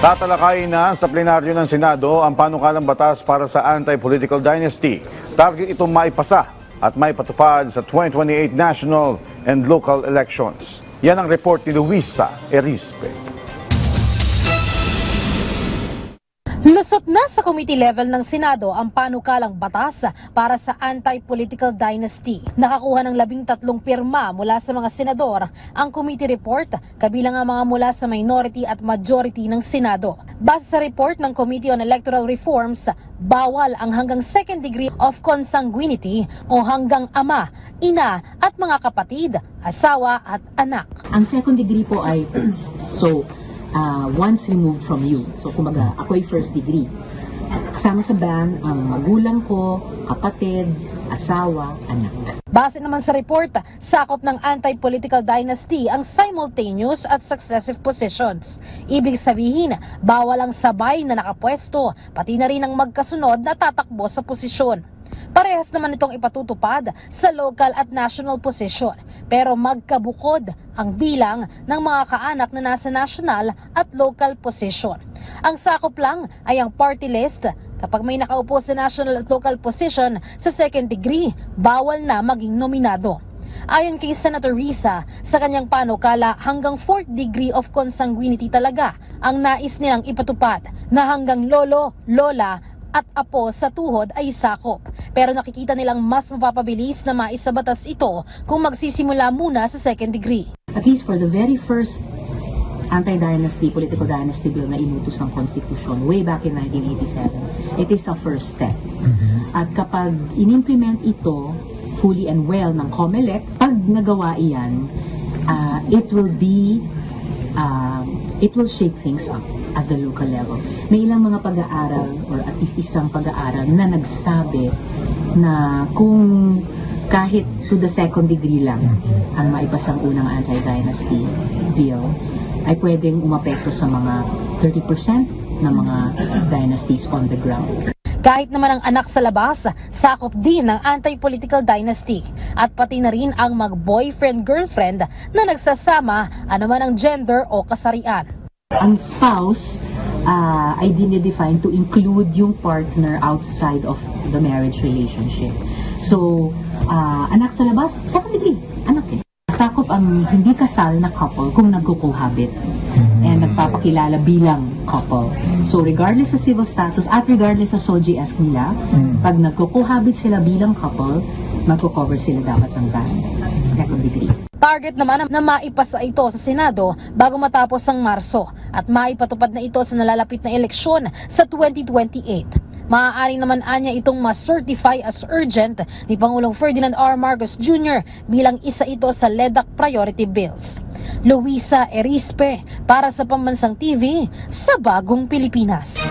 Tatalakayin na sa plenaryo ng Senado ang panukalang batas para sa anti-political dynasty. Target itong maipasa at maipatupad sa 2028 national and local elections. Yan ang report ni Luisa Erispe. Lusot na sa committee level ng Senado ang panukalang batas para sa anti-political dynasty. Nakakuha ng 13 pirma mula sa mga senador ang committee report, kabilang ang mga mula sa minority at majority ng Senado. Base sa report ng Committee on Electoral Reforms, bawal ang hanggang second degree of consanguinity o hanggang ama, ina at mga kapatid, asawa at anak. Ang second degree po ay once removed from you. So, kumbaga, ako ay first degree. Kasama sa ban ang magulang ko, kapatid, asawa, anak. Base naman sa report, sakop ng anti-political dynasty ang simultaneous at successive positions. Ibig sabihin, bawal ang sabay na nakapwesto, pati na rin ang magkasunod na tatakbo sa posisyon. Parehas naman itong ipatutupad sa local at national position, pero magkabukod ang bilang ng mga kaanak na nasa national at local position. Ang sakop lang ay ang party list. Kapag may nakaupo sa national at local position sa second degree, bawal na maging nominado. Ayon kay Senator Risa, sa kanyang panukala hanggang 4th degree of consanguinity talaga ang nais nilang ipatupad, na hanggang lolo, lola at apo sa tuhod ay sakop. Pero nakikita nilang mas mapapabilis na maisabatas ito kung magsisimula muna sa second degree. At least for the very first anti-dynasty, political dynasty bill na inutos ng Constitution way back in 1987, it is a first step. At kapag in-implement ito fully and well ng COMELEC, pag nagawa iyan, it will shake things up at the local level. May ilang mga pag-aaral or at least isang pag-aaral na nagsabi na kung kahit to the second degree lang ang maipasang unang anti-dynasty bill, ay pwedeng umapekto sa mga 30% ng mga dynasties on the ground. Kahit naman ang anak sa labas, sakop din ng anti-political dynasty at pati na rin ang mag-boyfriend-girlfriend na nagsasama anuman ang gender o kasarian. Ang spouse ay dinedefine to include yung partner outside of the marriage relationship. So, anak sa labas, second degree, anak eh. Sakop ang hindi kasal na couple kung nagko-cohabit and nagpapakilala bilang couple. So regardless sa civil status at regardless sa SOGS nila, pag nagko-cohabit sila bilang couple, magko-cover sila dapat ng ban. Second degree. Target naman na maipasa ito sa Senado bago matapos ang Marso at maipatupad na ito sa nalalapit na eleksyon sa 2028. Maaari naman anya itong ma-certify as urgent ni Pangulong Ferdinand R. Marcos Jr. bilang isa ito sa LEDAC priority bills. Luisa Erispe para sa Pambansang TV sa Bagong Pilipinas.